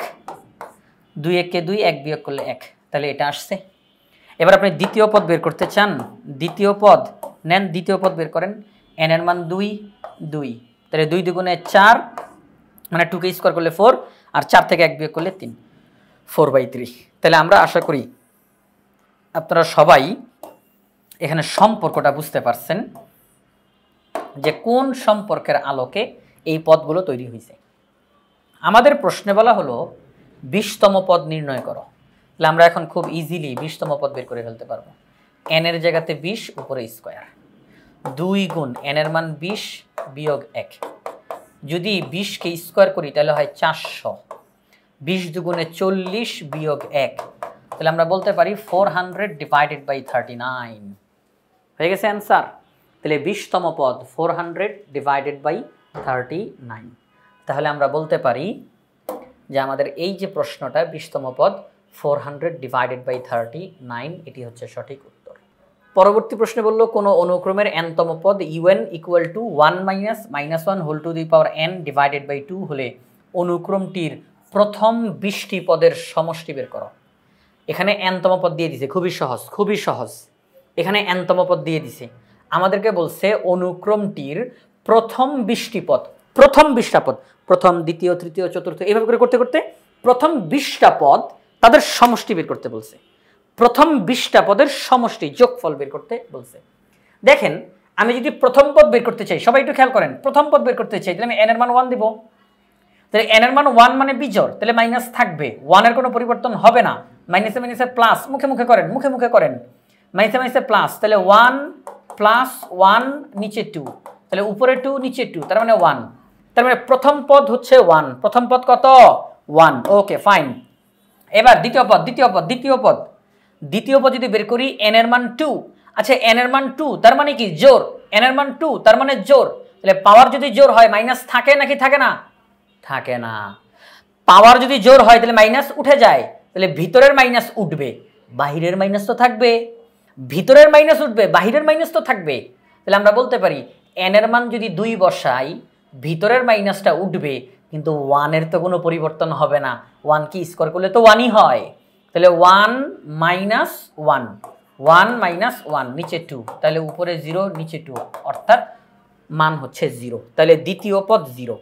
2 1কে 2, 1 বিয়োগ করলে 1, তাহলে এটা আসছে। এবার আপনি দ্বিতীয় পদ বের করতে চান, দ্বিতীয় পদ নেন, দ্বিতীয় পদ বের করেন। n এর মান 2 2, তাহলে 2 দুগুণে 4, মানে 2কে স্কোয়ার করলে 4, আর 4 থেকে 1 বিয়োগ করলে 3, 4/3। তাহলে আমরা আশা করি আপনারা সবাই এখানে সম্পর্কটা বুঝতে পারছেন যে কোন সম্পর্কের আলোকে এই পদগুলো তৈরি হয়েছে। আমাদের প্রশ্নে বলা হলো 20তম পদ নির্ণয় করো। তাহলে আমরা এখন খুব ইজিলি 20তম পদ বের করে ফেলতে পারবো। n এর জায়গাতে 20, উপরে স্কোয়ার, 2 গুণ n এর মান 20 বিয়োগ 1। যদি 20কে স্কোয়ার করি তাহলে হয় 400, 20 দুগুণে 40 বিয়োগ 1, তাহলে আমরা বলতে পারি 400 ডিভাইডেড বাই 39 হয়ে গেছে অ্যান্সার। তাহলে 20তম পদ 400 ডিভাইডেড বাই 39। তাহলে আমরা বলতে পারি যে আমাদের এই যে প্রশ্নটা 20তম পদ 400 ডিভাইডেড বাই 39, এটি হচ্ছে সঠিক উত্তর। পরবর্তী প্রশ্নে বলল কোনো অনুক্রমের nতম পদ un = 1 - 1 whole to the power n divided by 2 হলে অনুক্রমটির প্রথম 20টি পদের সমষ্টি বের করো। এখানে nতম পদ দিয়ে দিছে, খুবই সহজ, খুবই সহজ। এখানে nতম পদ দিয়ে দিছে, আমাদেরকে বলছে অনুক্রমটির প্রথম 20টি পদ, প্রথম 20টা পদ, প্রথম দ্বিতীয় তৃতীয় চতুর্থ এইভাবে করে করতে করতে প্রথম 20টা পদ তাদের সমষ্টি বের করতে বলছে। প্রথম 20টা পদের সমষ্টি যোগফল বের করতে বলছে। দেখেন আমি যদি প্রথম পদ বের করতে চাই, সবাই একটু খেয়াল করেন, প্রথম পদ বের করতে চাই তাহলে আমি n এর মান 1 দিব। তাহলে n এর মান 1 মানে বিজোড়, তাহলে মাইনাস থাকবে, 1 এর কোনো পরিবর্তন হবে না। মাইনাসে মাইনাসে প্লাস, মুখে মুখে করেন, মুখে মুখে করেন, মাইনাসে মাইনাসে প্লাস, তাহলে 1 + 1 নিচে 2, তাহলে উপরে 2 নিচে 2, তার মানে 1। তার মানে প্রথম পদ হচ্ছে 1, প্রথম পদ কত 1, ওকে ফাইন। এবার দ্বিতীয় পদ, দ্বিতীয় পদ যদি বের করি n এর মান 2, আচ্ছা n এর মান 2 তার মানে কি জোড়, n এর মান 2 তার মানে জোড়, তাহলে পাওয়ার যদি জোড় হয় মাইনাস থাকে নাকি থাকে না? থাকে না। পাওয়ার যদি জোড় হয় তাহলে মাইনাস উঠে যায়, তাহলে ভিতরের মাইনাস উঠবে, বাহিরের মাইনাস তো থাকবে, ভিতরের মাইনাস উঠবে, বাহিরের মাইনাস তো থাকবে। তাহলে আমরা বলতে পারি n এর মান যদি 2 বসাই ভিতরের মাইনাসটা উঠবে, কিন্তু 1 এর তো কোনো পরিবর্তন হবে না, 1 কি স্কোয়ার করলে তো 1ই হয়। তাহলে 1 - 1, 1 - 1 নিচে 2, তাহলে উপরে 0 নিচে 2, অর্থাৎ মান হচ্ছে 0। তাহলে দ্বিতীয় পদ 0।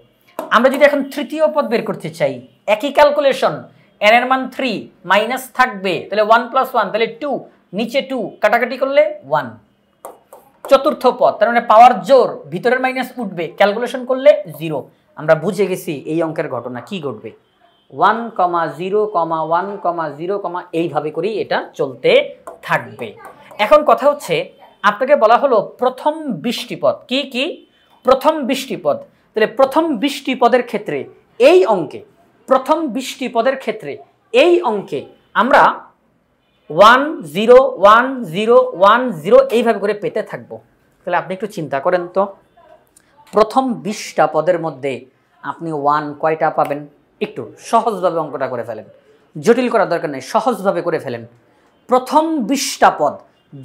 আমরা যদি এখন তৃতীয় পদ বের করতে চাই, একই ক্যালকুলেশন, n এর মান 3 মাইনাস থাকবে, তাহলে 1 + 1 তাহলে 2, নিচে 2 কাটাকাটি করলে 1। চতুর্থ পদ, তার মানে পাওয়ার জোর, ভিতরের মাইনাস উঠবে, ক্যালকুলেশন করলে 0। আমরা বুঝে গেছি এই অঙ্কের ঘটনা কি ঘটবে, 1, 0, 1, 0, এইভাবে করেই এটা চলতে থাকবে। এখন কথা হচ্ছে, আপনাকে বলা হলো প্রথম 20টি পদ, কি কি প্রথম 20টি পদ, তাহলে প্রথম 20টি পদের ক্ষেত্রে এই অঙ্কে, প্রথম 20টি পদের ক্ষেত্রে এই অঙ্কে আমরা 1, 0, 1, 0, 1, 0 এইভাবে করে পেতে থাকবো। তাহলে আপনি একটু চিন্তা করেন তো, প্রথম 20টা পদের মধ্যে আপনি 1 কয়টা পাবেন? একটু সহজভাবে অঙ্কটা করে ফেলেন, জটিল করার দরকার নেই, সহজভাবে করে ফেলেন। প্রথম 20টা পদ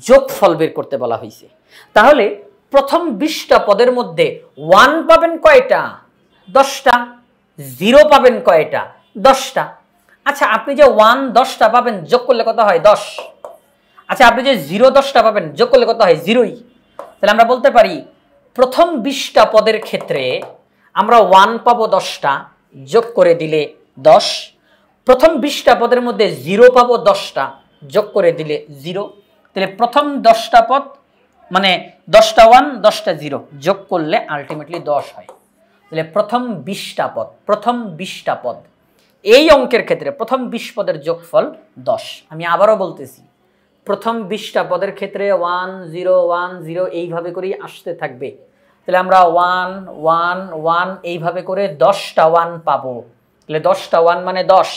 যোগফল বের করতে বলা হয়েছে, তাহলে প্রথম 20টা পদের মধ্যে 1 পাবেন কয়টা? 10টা। 0 পাবেন কয়টা? 10টা। আচ্ছা, আপনি যে 1 10টা পাবেন, যোগ করলে কত হয়? 10। আচ্ছা, আপনি যে 0 10টা পাবেন, যোগ করলে কত হয়? 0ই। তাহলে আমরা বলতে পারি প্রথম 20টা পদের ক্ষেত্রে আমরা 1 পাবো 10টা, যোগ করে দিলে 10। প্রথম 20টা পদের মধ্যে 0 পাবো 10টা, যোগ করে দিলে 0। তাহলে প্রথম 10টা পদ মানে 10টা 1 10টা 0 যোগ করলে আলটিমেটলি 10 হয়। তাহলে প্রথম 20টা পদ, প্রথম 20টা পদ এই অঙ্কের ক্ষেত্রে প্রথম 20 পদের যোগফল 10। আমি আবারও বলতেছি, প্রথম 20টা পদের ক্ষেত্রে 1, 0, 1, 0 এইভাবে করেই আসতে থাকবে। তাহলে আমরা 1, 1, 1 এইভাবে করে 10টা 1 পাবো। তাহলে 10টা 1 মানে 10,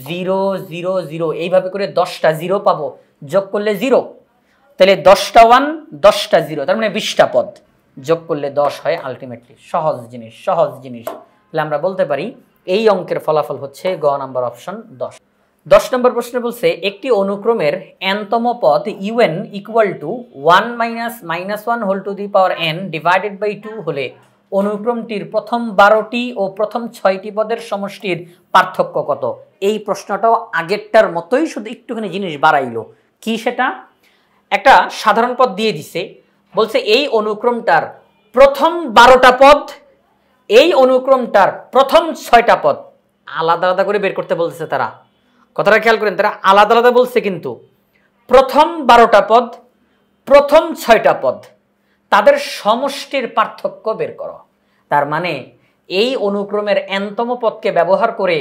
0, 0, 0 এইভাবে করে 10টা 0 পাবো, যোগ করলে 0। তাহলে 10টা 1 10টা 0, তার মানে 20টা পদ, যোগ করলে 10 হয় আলটিমেটলি। সহজ জিনিস, সহজ জিনিস। তাহলে আমরা বলতে পারি এই অঙ্কের ফলাফল হচ্ছে গ নাম্বার অপশন 10। 10 নম্বর প্রশ্নে বলছে একটি অনুক্রমের nতম পদ un equal to 1 - -1 whole to the power n divided by 2 হলে অনুক্রমটির প্রথম 12টি ও প্রথম 6টি পদের সমষ্টির পার্থক্য কত? এই প্রশ্নটাও আগেরটার মতোই, শুধু একটুখানি জিনিস বাড়াইলো। কি সেটা? একটা সাধারণ পদ দিয়ে দিছে, বলছে এই অনুক্রমটার প্রথম 12টা পদ, এই অনুক্রমটার প্রথম 6টা পদ আলাদা আলাদা করে বের করতে বলতেছে। তারা কথাটা খেয়াল করেন, তারা আলাদা আলাদা বলছে, কিন্তু প্রথম 12টা পদ, প্রথম 6টা পদ তাদের সমষ্টির পার্থক্য বের করো। তার মানে এই অনুক্রমের nতম পদকে ব্যবহার করে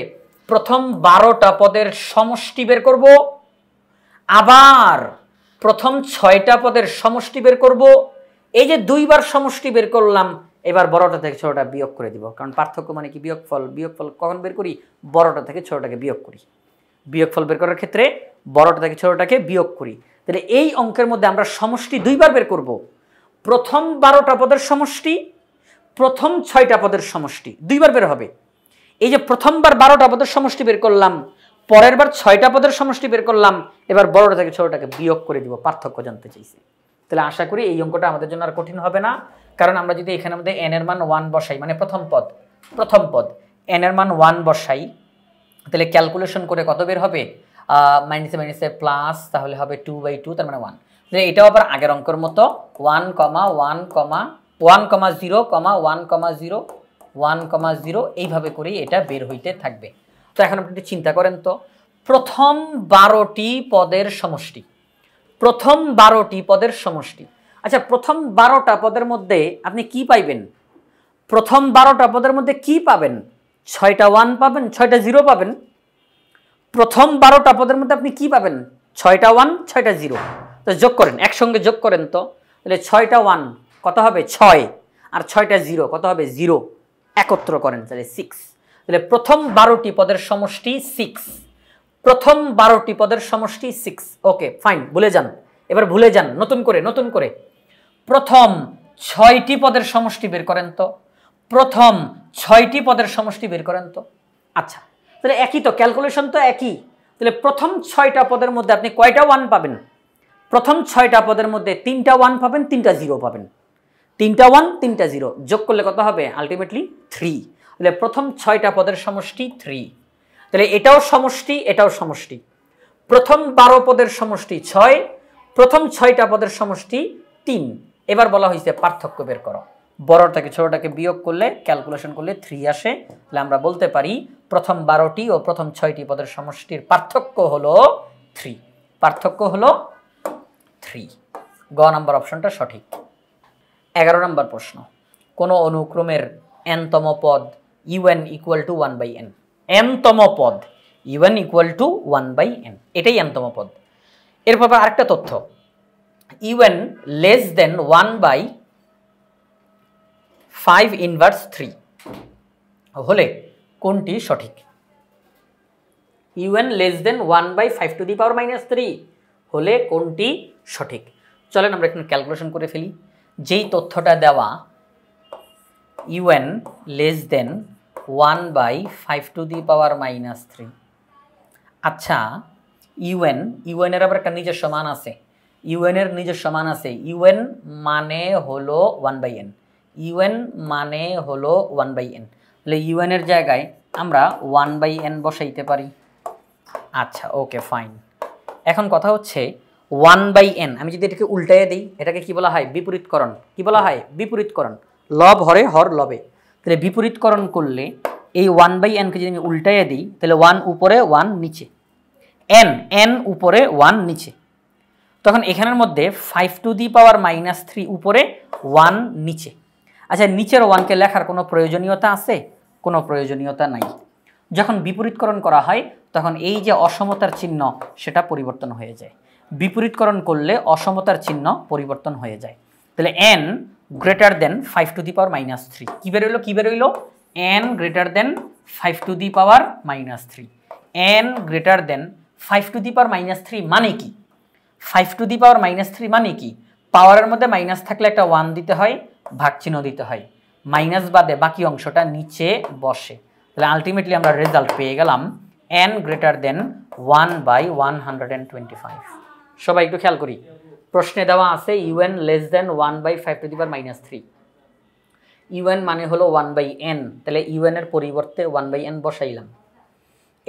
প্রথম 12টা পদের সমষ্টি বের করব, আবার প্রথম 6টা পদের সমষ্টি বের করব। এই যে দুইবার সমষ্টি বের করলাম, এবার বড়টা থেকে ছোটটা বিয়োগ করে দিব, কারণ পার্থক্য মানে কি? বিয়োগফল। বিয়োগফল কখন বের করি? বড়টা থেকে ছোটটাকে বিয়োগ করি। বিয়োগফল বের করার ক্ষেত্রে বড়টা থেকে ছোটটাকে বিয়োগ করি। তাহলে এই অঙ্কের মধ্যে আমরা সমষ্টি দুইবার বের করব, প্রথম 12টা পদের সমষ্টি, প্রথম 6টা পদের সমষ্টি দুইবার বের হবে। এই যে প্রথমবার 12টা পদের সমষ্টি বের করলাম, পরের বার 6টা পদের সমষ্টি বের করলাম, এবার বড়টা থেকে ছোটটাকে বিয়োগ করে দিব, পার্থক্য জানতে চাইছি। তাহলে আশা করি এই অঙ্কটা আমাদের জন্য আর কঠিন হবে না, কারণ আমরা যদি এখানে মধ্যে n এর মান 1 বসাই, মানে প্রথম পদ n এর মান 1 বসাই, তাহলে ক্যালকুলেশন করে কত বের হবে? মাইনাসে মাইনাসে প্লাস, তাহলে হবে 2/2, তার মানে 1। তাহলে এটাও আবার আগের অঙ্কের মতো 1, 1, 1, 0, 1, 0, 1, 0 এইভাবে করেই এটা বের হইতে থাকবে। তো এখন আপনি চিন্তা করেন তো, প্রথম 12টি পদের সমষ্টি, প্রথম 12টি পদের সমষ্টি। আচ্ছা, প্রথম 12টা পদের মধ্যে আপনি কি পাইবেন? প্রথম 12টা পদের মধ্যে কি পাবেন? 6টা 1 পাবেন, 6টা 0 পাবেন। প্রথম 12টা পদের মধ্যে আপনি কি পাবেন? 6টা 1 6টা 0। তো যোগ করেন, একসঙ্গে যোগ করেন তো। তাহলে 6টা 1 কত হবে? 6, আর 6টা 0 কত হবে? 0। একত্র করেন, তাহলে 6। তাহলে প্রথম 12টি পদের সমষ্টি 6, প্রথম 12টি পদের সমষ্টি 6। ওকে ফাইন, ভুলে যান, এবার ভুলে যান, নতুন করে প্রথম 6টি পদের সমষ্টি বের করেন তো, প্রথম 6টি পদের সমষ্টি বের করেন তো। আচ্ছা, তাহলে একই তো, ক্যালকুলেশন তো একই। তাহলে প্রথম 6টা পদের মধ্যে আপনি কয়টা 1 পাবেন? প্রথম 6টা পদের মধ্যে 3টা 1 পাবেন, 3টা 0 পাবেন। 3টা 1 3টা 0 যোগ করলে কত হবে? আলটিমেটলি 3। তাহলে প্রথম 6টা পদের সমষ্টি 3। তাহলে এটাও সমষ্টি, এটাও সমষ্টি। প্রথম 12 পদের সমষ্টি 6, প্রথম 6টা পদের সমষ্টি 3। এবার বলা হয়েছে পার্থক্য বের করো। বড় থেকে ছোটটাকে বিয়োগ করলে ক্যালকুলেশন করলে 3 আসে। তাহলে আমরা বলতে পারি প্রথম 12টি ও প্রথম 6টি পদের সমষ্টির পার্থক্য হলো 3। পার্থক্য হলো 3। গ নাম্বার অপশনটা সঠিক। 11 নম্বর প্রশ্ন, কোন অনুক্রমের n-তম পদ un ইকুয়াল টু 1/n। n-তম পদ un ইকুয়াল টু 1/n, এটাই n-তম পদ। এরপর আরেকটা তথ্য, un লেস দেন 1/5 ইনভার্স 3 হলে কোনটি সঠিক? un less than 1/5 to the power -3 হলে কোনটি সঠিক? চলেন আমরা এখানে ক্যালকুলেশন করে ফেলি। যেই তথ্যটা দেওয়া un less than 1/5 to the power -3, আচ্ছা un এর আবার একটা নিজস্ব মান আছে, un এর নিজস্ব মান আছে, un মানে হলো 1/n, un মানে হলো 1/n। তাহলে un এর জায়গায় আমরা 1/n বসাইতে পারি। আচ্ছা ওকে ফাইন। এখন কথা হচ্ছে 1/n আমি যদি এটাকে উল্টাইয়ে দিই, এটাকে কি বলা হয়? বিপরীতকরণ। কি বলা হয়? বিপরীতকরণ। লব হরে হর লবে। তাহলে বিপরীতকরণ করলে এই 1/n কে যদি আমি উল্টাইয়ে দিই, তাহলে 1 উপরে 1 নিচে, n উপরে 1 নিচে। তখন এখানের মধ্যে 5 টু দি পাওয়ার -3 উপরে 1 নিচে। আচ্ছা নিচের 1কে লেখার কোনো প্রয়োজনীয়তা আছে? কোনো প্রয়োজনীয়তা নাই। যখন বিপরীতকরণ করা হয় তখন এই যে অসমতার চিহ্ন সেটা পরিবর্তন হয়ে যায়। বিপরীতকরণ করলে অসমতার চিহ্ন পরিবর্তন হয়ে যায়। তাহলে n greater than 5 to the power -3 কি বেরোইলো? কি বেরোইলো? n greater than 5 to the power -3। n greater than 5 to the power -3 মানে কি? 5 টু দি পাওয়ার -3 মানে কি? পাওয়ারের মধ্যে মাইনাস থাকলে একটা 1 দিতে হয়, ভাগ চিহ্ন দিতে হয়, মাইনাস বাদে বাকি অংশটা নিচে বসে। তাহলে আলটিমেটলি আমরা রেজাল্ট পেয়ে গেলাম n গ্রেটার দেন 1/125। সবাই একটু খেয়াল করি, প্রশ্নে দেওয়া আছে un less than 1/5 to the power -3, un মানে হলো 1/n, তাহলে un এর পরিবর্তে 1/n বসাইলাম।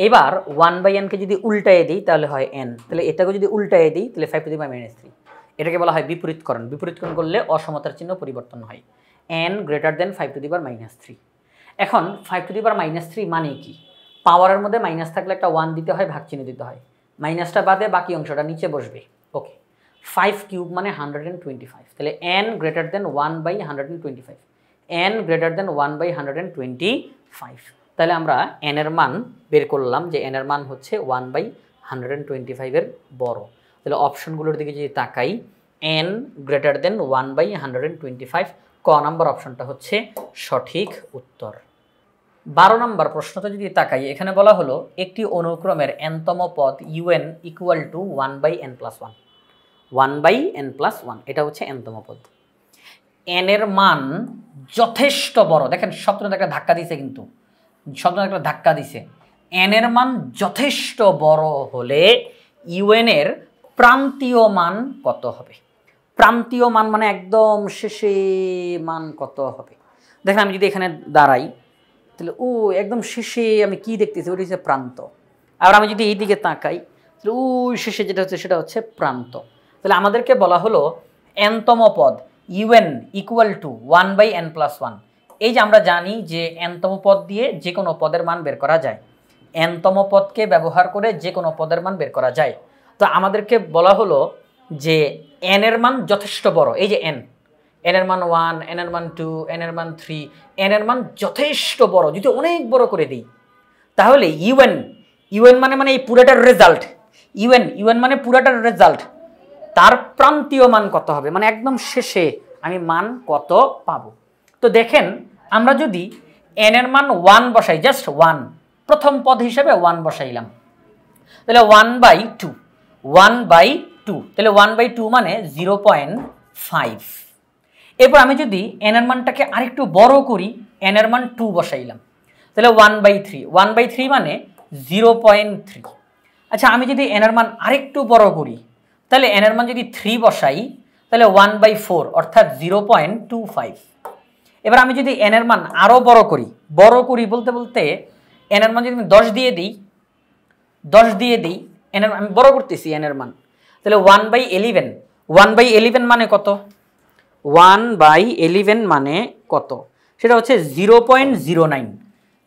এবার 1/n কে যদি উল্টাইয়ে দিই তাহলে হয় n, তাহলে এটাকে যদি উল্টাইয়ে দিই তাহলে 5 টু দি পাওয়ার -3। এটাকে বলা হয় বিপরীতকরণ। বিপরীতকরণ করলে অসমতার চিহ্ন পরিবর্তন হয়। n greater than 5 to the power -3। এখন 5 টু দি পাওয়ার -3 মানে কি? পাওয়ারের মধ্যে মাইনাস থাকলে একটা 1 দিতে হয়, ভাগ চিহ্ন দিতে হয়, মাইনাসটা বাদে বাকি অংশটা নিচে বসবে। ওকে, 5 কিউব মানে 125, তাহলে n গ্রেটার দেন 1/125, n গ্রেটার দেন 1/125। তাহলে আমরা n এর মান বের করলাম যে n এর মান হচ্ছে 1/125 এর বড়। তাহলে অপশনগুলোর দিকে যদি তাকাই, n গ্রেটার দেন 1/125, ক নাম্বার অপশনটা হচ্ছে সঠিক উত্তর। 12 নম্বর প্রশ্নটা যদি তাকাই, এখানে বলা হলো একটি অনুক্রমের n-তম পদ un equal two 1/n+1, 1/n+1 এটা হচ্ছে n-তম পদ। n এর মান যথেষ্ট বড়, দেখেন শব্দটা একটা ধাক্কা দিছে, কিন্তু শব্দটা একটা ধাক্কা দিছে। n এর মান যথেষ্ট বড় হলে un এর প্রান্তীয় মান কত হবে? প্রান্তীয় মান মানে একদম শেষে মান কত হবে? দেখেন আমি যদি এখানে দাঁড়াই তাহলে একদম শেষে আমি কি দেখতেছি? ওটা হচ্ছে প্রান্ত। আর আমি যদি এই দিকে তাকাই তাহলে শেষে যেটা হচ্ছে সেটা হচ্ছে প্রান্ত। তাহলে আমাদেরকে বলা হলো n-তম পদ un ইকুয়াল টু 1/n+1। এই যে আমরা জানি যে n-তম পদ দিয়ে যে কোনো পদের মান বের করা যায়, n-তম পদকে ব্যবহার করে যে কোনো পদের মান বের করা যায়। তো আমাদেরকে বলা হলো যে n এর মান যথেষ্ট বড়, এই যে n এর মান 1, n এর মান 2, n এর মান 3, n এর মান যথেষ্ট বড়। যদি অনেক বড় করে দিই তাহলে un মানে এই পুরাটার রেজাল্ট, un মানে পুরাটার রেজাল্ট, তার প্রান্তীয় মান কত হবে? মানে একদম শেষে আমি মান কত পাবো? তো দেখেন আমরা যদি n এর মান 1 বসাই, জাস্ট 1, প্রথম পদ হিসেবে 1 বসাইলাম, তাহলে 1/2, 1/2, তাহলে 1/2 মানে 0.5। এরপর আমি যদি n এর মানটাকে আরেকটু বড় করি, n এর মান 2 বসাইলাম, তাহলে 1/3, 1/3 মানে 0.3। আচ্ছা আমি যদি n এর মান আরেকটু বড় করি, তাহলে n এর মান যদি 3 বসাই তাহলে 1/4 অর্থাৎ 0.25। এবার আমি যদি n এর মান আরও বড় করি বলতে বলতে n এর মান যদি আমি 10 দিয়ে দিই, n এর আমি বড় করতেছি n এর মান, তাহলে 1/11, 1/11 মানে কত? 1/11 মানে কত? সেটা হচ্ছে 0.09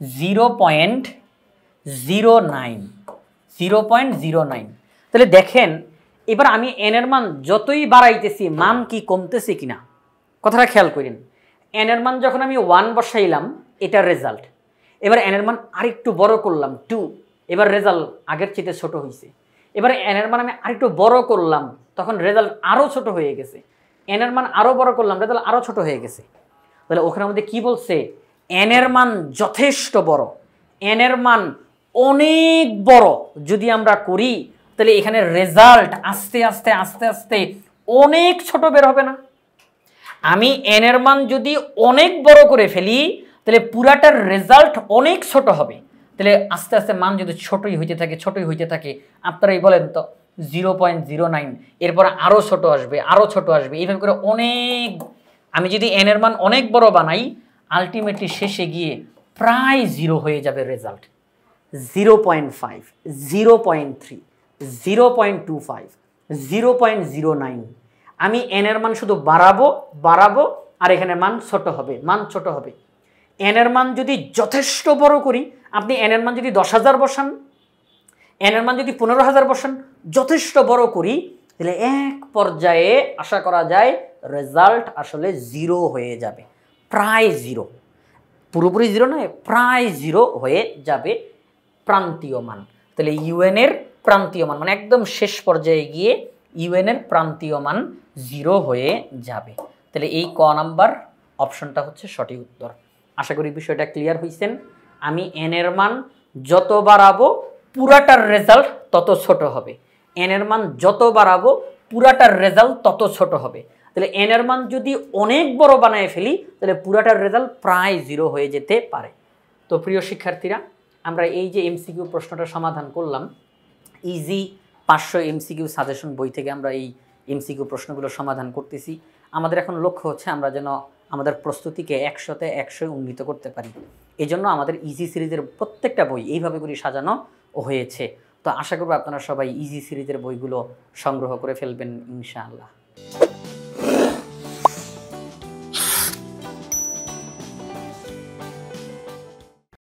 0.09। তাহলে দেখেন এবার আমি n এর মান যতই বাড়াইতেছি মান কি কমতেছে কিনা কথাটা খেয়াল করেন। n এর মান যখন আমি 1 বসাইলাম এটার রেজাল্ট, এবার n এর মান আরেকটু বড় করলাম 2, এবার রেজাল্ট আগের চেয়ে ছোট হয়েছে। এবার n এর মান আমি আরেকটু বড় করলাম তখন রেজাল্ট আরও ছোট হয়ে গেছে। n এর মান আরও বড় করলাম রেজাল্ট আরও ছোট হয়ে গেছে। তাহলে ওখানে আমাদের কি বলছে? n এর মান যথেষ্ট বড়, n এর মান অনেক বড় যদি আমরা করি তাহলে এখানে রেজাল্ট আস্তে আস্তে আস্তে আস্তে অনেক ছোট বের হবে না? আমি n এর মান যদি অনেক বড় করে ফেলি তাহলে পুরাটার রেজাল্ট অনেক ছোট হবে। তাহলে আস্তে আস্তে মান যদি ছোটই হইতে থাকে আপনারাই বলেন তো 0.09, এরপর আরও ছোট আসবে এইভাবে করে অনেক। আমি যদি n এর মান অনেক বড় বানাই আলটিমেটলি শেষে গিয়ে প্রায় 0 হয়ে যাবে রেজাল্ট। 0.5, 0.3, 0.25, 0.09। আমি n এর মান শুধু বাড়াবো আর এখানে মান ছোট হবে। n এর মান যদি যথেষ্ট বড় করি, আপনি n এর মান যদি 10,000 বসান, n এর মান যদি 15,000 বসান, যথেষ্ট বড় করি তাহলে এক পর্যায়ে আশা করা যায় রেজাল্ট আসলে 0 হয়ে যাবে, প্রায় 0, পুরোপুরি 0 নয়, প্রায় 0 হয়ে যাবে প্রান্তীয় মান। তাহলে ইউএন এর প্রান্তীয় মান মানে একদম শেষ পর্যায়ে গিয়ে ইউএন এর প্রান্তীয় মান 0 হয়ে যাবে। তাহলে এই ক নাম্বার অপশনটা হচ্ছে সঠিক উত্তর। আশা করি বিষয়টা ক্লিয়ার হয়েছেন। আমি n এর মান যত বাড়াবো পুরাটার রেজাল্ট তত ছোট হবে, n এর মান যত বাড়াবো পুরাটার রেজাল্ট তত ছোট হবে। তাহলে n এর মান যদি অনেক বড় বানায় ফেলি তাহলে পুরাটার রেজাল্ট প্রায় 0 হয়ে যেতে পারে। তো প্রিয় শিক্ষার্থীরা, আমরা এই যে এমসিকিউ প্রশ্নটা সমাধান করলাম, ইজি 500 এমসিকিউ সাজেশন বই থেকে আমরা এই এমসিকিউ প্রশ্নগুলো সমাধান করতেছি। আমাদের এখন লক্ষ্য হচ্ছে আমরা যেন আমাদের প্রস্তুতিকে 100-তে 100 উন্নীত করতে পারি। এই জন্য আমাদের ইজি সিরিজের প্রত্যেকটা বই এইভাবে করে সাজানো হয়েছে। তো আশা করব আপনারা সবাই ইজি সিরিজের বইগুলো সংগ্রহ করে ফেলবেন ইনশাআল্লাহ।